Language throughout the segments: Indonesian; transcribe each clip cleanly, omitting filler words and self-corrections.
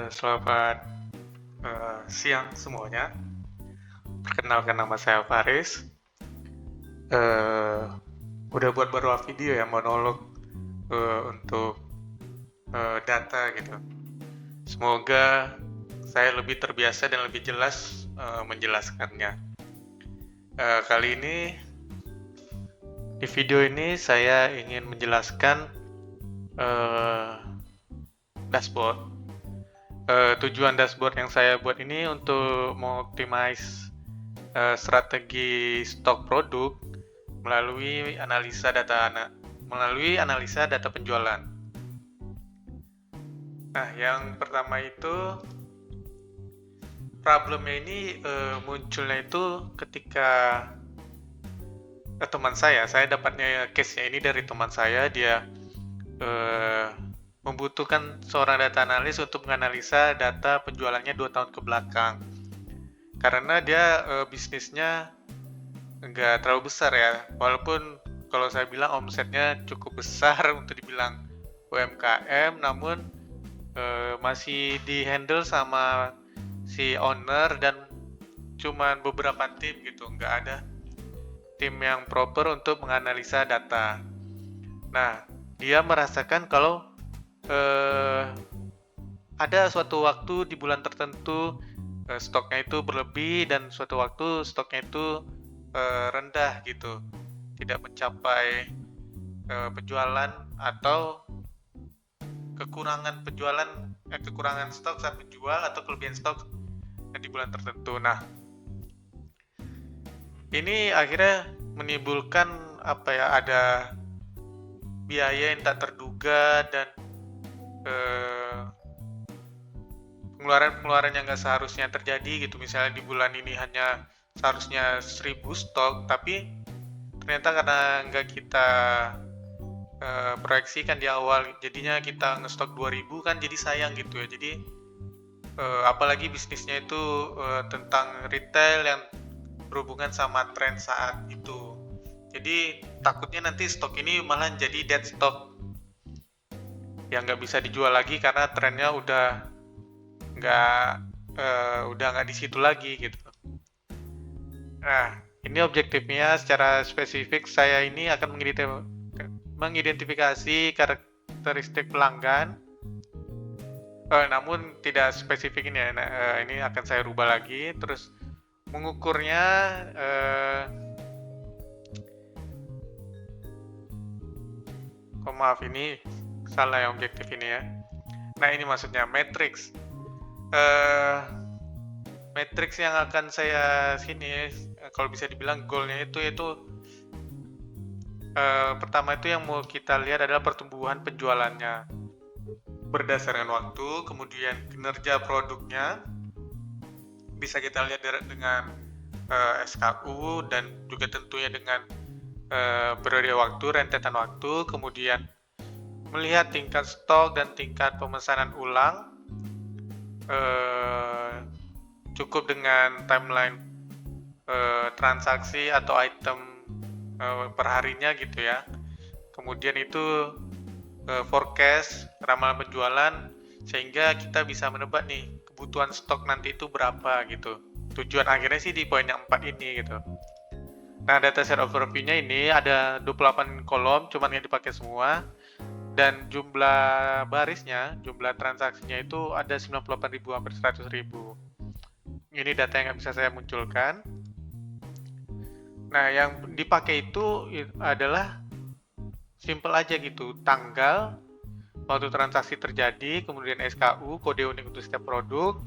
Selamat siang semuanya. Perkenalkan, nama saya Faris. Udah buat beberapa video ya, monolog untuk data gitu. Semoga saya lebih terbiasa dan lebih jelas menjelaskannya. Kali ini di video ini saya ingin menjelaskan dashboard. Tujuan dashboard yang saya buat ini untuk mengoptimize strategi stok produk melalui analisa data penjualan. Nah, yang pertama itu problemnya ini munculnya itu ketika teman saya dapatnya case-nya ini dari teman saya. Dia membutuhkan seorang data analis untuk menganalisa data penjualannya 2 tahun ke belakang. Karena dia bisnisnya nggak terlalu besar ya, walaupun kalau saya bilang omsetnya cukup besar untuk dibilang UMKM, namun masih di-handle sama si owner dan cuman beberapa tim gitu, nggak ada tim yang proper untuk menganalisa data. Nah, dia merasakan kalau ada suatu waktu di bulan tertentu stoknya itu berlebih dan suatu waktu stoknya itu rendah gitu, tidak mencapai penjualan atau kekurangan stok saat menjual atau kelebihan stok di bulan tertentu. Nah, ini akhirnya menimbulkan ada biaya yang tak terduga dan pengeluaran yang nggak seharusnya terjadi gitu. Misalnya di bulan ini hanya seharusnya 1000 stok, tapi ternyata karena nggak kita proyeksikan di awal, jadinya kita ngestok 2000 kan, jadi sayang gitu ya. Jadi apalagi bisnisnya itu tentang retail yang berhubungan sama tren saat itu. Jadi takutnya nanti stok ini malah jadi dead stock yang nggak bisa dijual lagi karena trennya udah nggak di situ lagi gitu. Nah, ini objektifnya secara spesifik saya ini akan mengidentifikasi karakteristik pelanggan, namun tidak spesifik ini ya. Ini akan saya rubah lagi, terus mengukurnya maaf, ini salah yang objektif ini ya. Nah, ini maksudnya matrix. Matrix yang akan saya kalau bisa dibilang goalnya itu pertama itu yang mau kita lihat adalah pertumbuhan penjualannya berdasarkan waktu, kemudian kinerja produknya bisa kita lihat dengan SKU dan juga tentunya dengan periode waktu, rentetan waktu, kemudian melihat tingkat stok dan tingkat pemesanan ulang, cukup dengan timeline transaksi atau item perharinya gitu ya. Kemudian itu forecast ramalan penjualan, sehingga kita bisa menebak nih kebutuhan stok nanti itu berapa gitu. Tujuan akhirnya sih di poin yang 4 ini gitu. Nah, dataset overview-nya ini ada 28 kolom, cuman yang dipakai semua, dan jumlah barisnya, jumlah transaksinya itu ada 98.000 hampir 100.000. Ini data yang bisa saya munculkan. Nah, yang dipakai itu adalah simple aja gitu, tanggal, waktu transaksi terjadi, kemudian SKU, kode unik untuk setiap produk,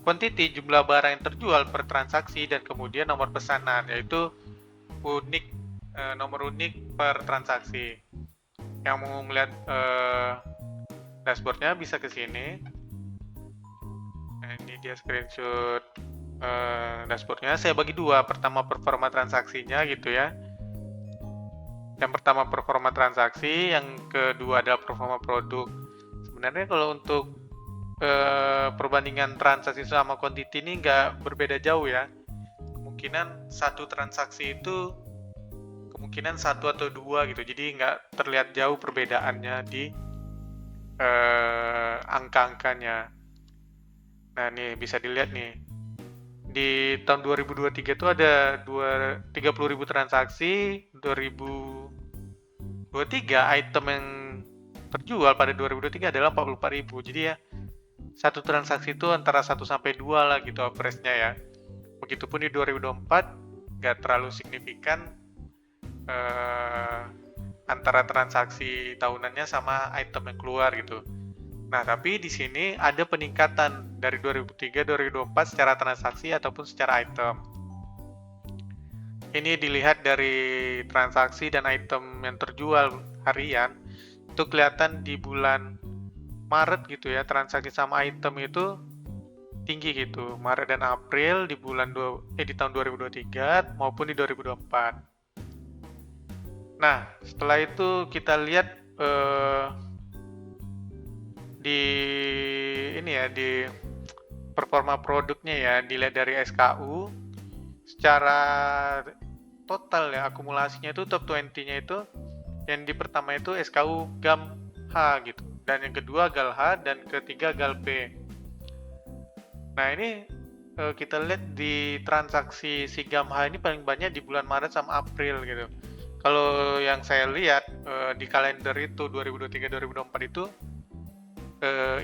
quantity, jumlah barang yang terjual per transaksi, dan kemudian nomor pesanan, yaitu nomor unik per transaksi. Yang mau melihat dashboardnya bisa ke sini. Nah, ini dia screenshot dashboardnya. Saya bagi dua, pertama performa transaksinya gitu ya. Yang pertama performa transaksi, yang kedua adalah performa produk. Sebenarnya kalau untuk perbandingan transaksi sama quantity ini nggak berbeda jauh ya. Kemungkinan satu transaksi itu kemungkinan 1 atau 2 gitu, jadi nggak terlihat jauh perbedaannya di angka-angkanya. Nah, nih bisa dilihat nih. Di tahun 2023 itu ada 30.000 transaksi, 2023 item yang terjual pada 2023 adalah 44.000. Jadi ya, satu transaksi itu antara 1 sampai 2 lah gitu average-nya ya. Begitupun di 2024 nggak terlalu signifikan antara transaksi tahunannya sama item yang keluar gitu. Nah, tapi di sini ada peningkatan dari 2003 2024 secara transaksi ataupun secara item. Ini dilihat dari transaksi dan item yang terjual harian, itu kelihatan di bulan Maret gitu ya, transaksi sama item itu tinggi gitu. Maret dan April di di tahun 2023 maupun di 2024. Nah, setelah itu kita lihat di ini ya, di performa produknya ya, dilihat dari SKU secara total ya, akumulasinya itu top 20-nya itu yang di pertama itu SKU GAM H gitu, dan yang kedua GAL H, dan ketiga GAL P. Nah, ini kita lihat di transaksi si GAM H ini paling banyak di bulan Maret sama April gitu. Kalau yang saya lihat di kalender itu 2023-2024 itu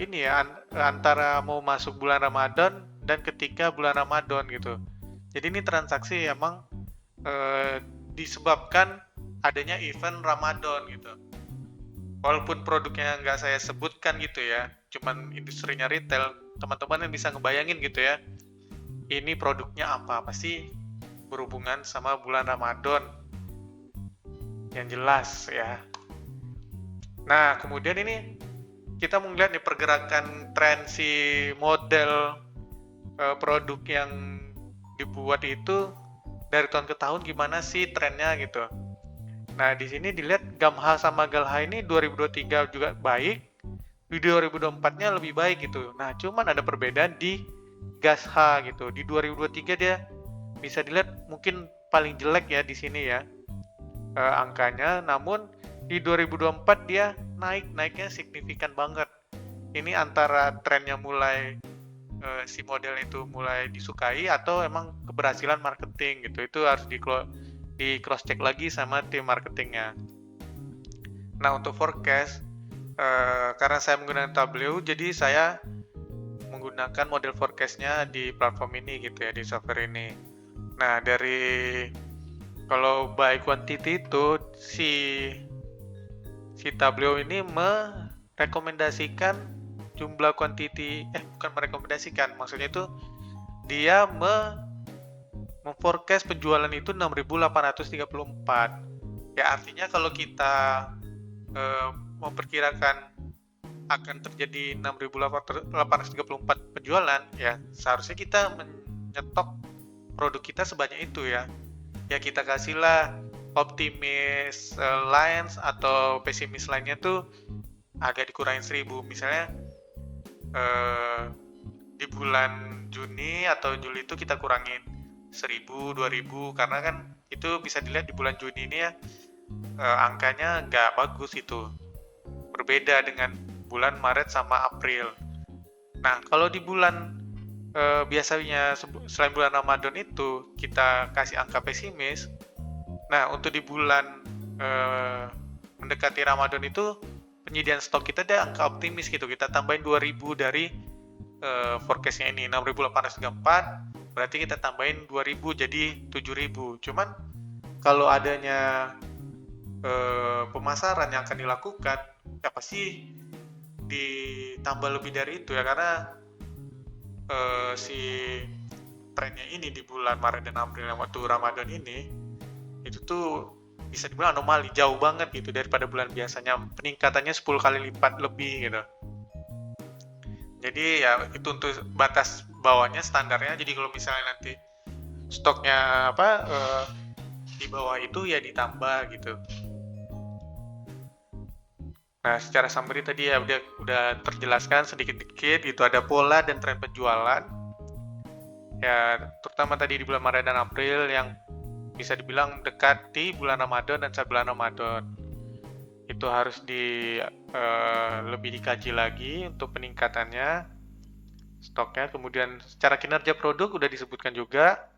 ini ya, antara mau masuk bulan Ramadan dan ketika bulan Ramadan gitu. Jadi ini transaksi emang disebabkan adanya event Ramadan gitu. Walaupun produknya nggak saya sebutkan gitu ya, cuman industrinya retail, teman-teman yang bisa ngebayangin gitu ya, ini produknya apa sih berhubungan sama bulan Ramadan yang jelas ya. Nah, kemudian ini kita melihat nih pergerakan tren si model produk yang dibuat itu dari tahun ke tahun gimana sih trennya gitu. Nah, di sini dilihat GAM H sama GAL H ini 2023 juga baik, di 2024-nya lebih baik gitu. Nah, cuman ada perbedaan di GAS H gitu. Di 2023 dia bisa dilihat mungkin paling jelek ya di sini ya angkanya, namun di 2024 dia naiknya signifikan banget. Ini antara trennya mulai si model itu mulai disukai atau emang keberhasilan marketing gitu. Itu harus di cross check lagi sama tim marketingnya. Nah, untuk forecast karena saya menggunakan Tableau, jadi saya menggunakan model forecastnya di platform ini gitu ya, di software ini. Nah, dari kalau by quantity itu si Tableau ini merekomendasikan jumlah quantity, bukan merekomendasikan, maksudnya itu dia memforecast penjualan itu 6.834. Ya, artinya kalau kita memperkirakan akan terjadi 6.834 penjualan, ya seharusnya kita menyetok produk kita sebanyak itu ya. Ya kita kasihlah optimis lines atau pesimis lainnya tuh agak dikurangin 1.000. Misalnya di bulan Juni atau Juli itu kita kurangin 1.000, 2.000, karena kan itu bisa dilihat di bulan Juni ini ya angkanya nggak bagus itu, berbeda dengan bulan Maret sama April. Nah, kalau di bulan biasanya selain bulan Ramadan itu kita kasih angka pesimis. Nah, untuk di bulan mendekati Ramadan itu penyediaan stok kita ada angka optimis gitu, kita tambahin 2.000 dari forecastnya ini 6.834, berarti kita tambahin 2.000 jadi 7.000. Cuman kalau adanya pemasaran yang akan dilakukan ya pasti ditambah lebih dari itu ya, karena si trennya ini di bulan Maret dan April yang waktu Ramadan ini itu tuh bisa dibilang anomali, jauh banget gitu daripada bulan biasanya, peningkatannya 10 kali lipat lebih gitu. Jadi ya itu untuk batas bawahnya standarnya. Jadi kalau misalnya nanti stoknya di bawah itu ya ditambah gitu. Nah, secara summary tadi ya udah terjelaskan sedikit-sedikit gitu, ada pola dan tren penjualan. Ya, terutama tadi di bulan Maret dan April yang bisa dibilang dekati bulan Ramadan dan saat bulan Ramadan. Itu harus lebih dikaji lagi untuk peningkatannya. stoknya. Kemudian secara kinerja produk udah disebutkan juga,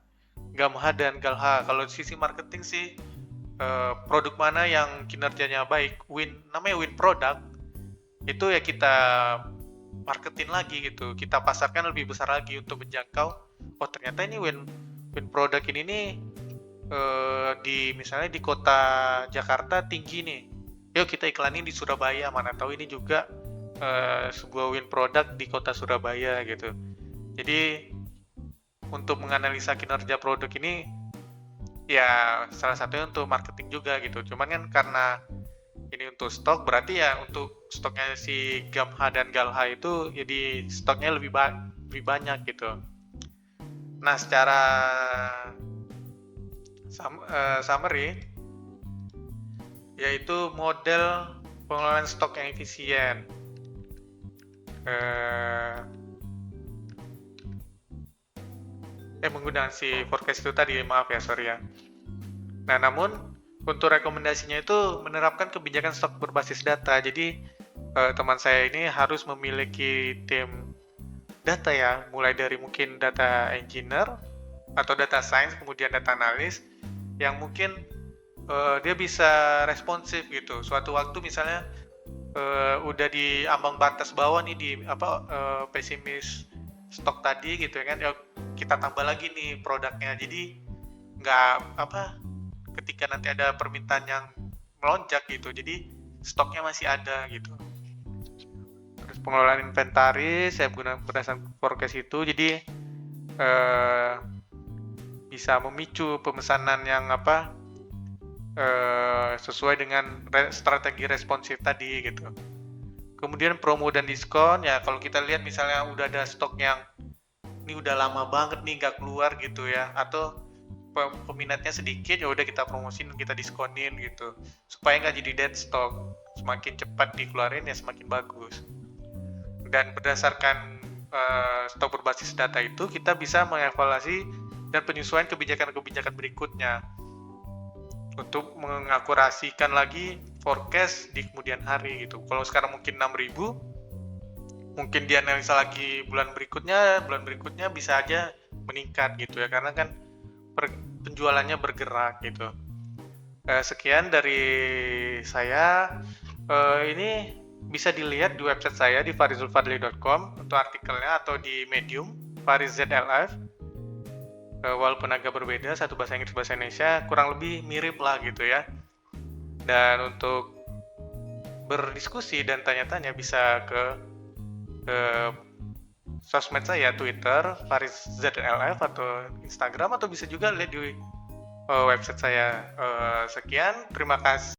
GAMH dan GALH. Kalau di sisi marketing sih, produk mana yang kinerjanya baik, namanya win product, itu ya kita marketin lagi gitu, kita pasarkan lebih besar lagi untuk menjangkau, oh ternyata ini win product ini nih, misalnya di kota Jakarta tinggi nih, yuk kita iklanin di Surabaya, mana tahu ini juga sebuah win product di kota Surabaya gitu. Jadi untuk menganalisa kinerja produk ini ya salah satunya untuk marketing juga gitu. Cuman kan karena ini untuk stok, berarti ya untuk stoknya si GAMH dan GALH itu jadi stoknya lebih banyak gitu. Nah, secara summary, yaitu model pengelolaan stok yang efisien. Menggunakan si forecast itu tadi, maaf ya, sorry ya. Nah, namun untuk rekomendasinya itu menerapkan kebijakan stok berbasis data. Jadi teman saya ini harus memiliki tim data ya, mulai dari mungkin data engineer atau data science, kemudian data analis, yang mungkin dia bisa responsif gitu. Suatu waktu misalnya udah di ambang batas bawah nih, di pesimis stok tadi gitu ya kan, ya kita tambah lagi nih produknya. Jadi nggak ketika nanti ada permintaan yang melonjak gitu, jadi stoknya masih ada gitu. Terus pengelolaan inventaris saya gunakan berdasarkan forecast itu, jadi bisa memicu pemesanan yang sesuai dengan strategi responsif tadi gitu. Kemudian promo dan diskon ya, kalau kita lihat misalnya udah ada stok yang ini udah lama banget nih nggak keluar gitu ya, atau peminatnya sedikit, ya udah kita promosin, kita diskonin gitu, supaya nggak jadi dead stock. Semakin cepat dikeluarin ya semakin bagus. Dan berdasarkan stok berbasis data itu, kita bisa mengevaluasi dan penyesuaian kebijakan-kebijakan berikutnya untuk mengakurasikan lagi forecast di kemudian hari gitu. Kalau sekarang mungkin 6.000, mungkin dianalisa lagi bulan berikutnya bisa aja meningkat gitu ya, karena kan penjualannya bergerak gitu. Sekian dari saya. Ini bisa dilihat di website saya di farizulfadli.com untuk artikelnya, atau di Medium Fariz ZLF. Walaupun agak berbeda, satu bahasa Inggris bahasa Indonesia, kurang lebih mirip lah gitu ya. Dan untuk berdiskusi dan tanya-tanya bisa ke sosmed saya, Twitter Fariz ZLF, atau Instagram, atau bisa juga lihat di website saya. Sekian, terima kasih.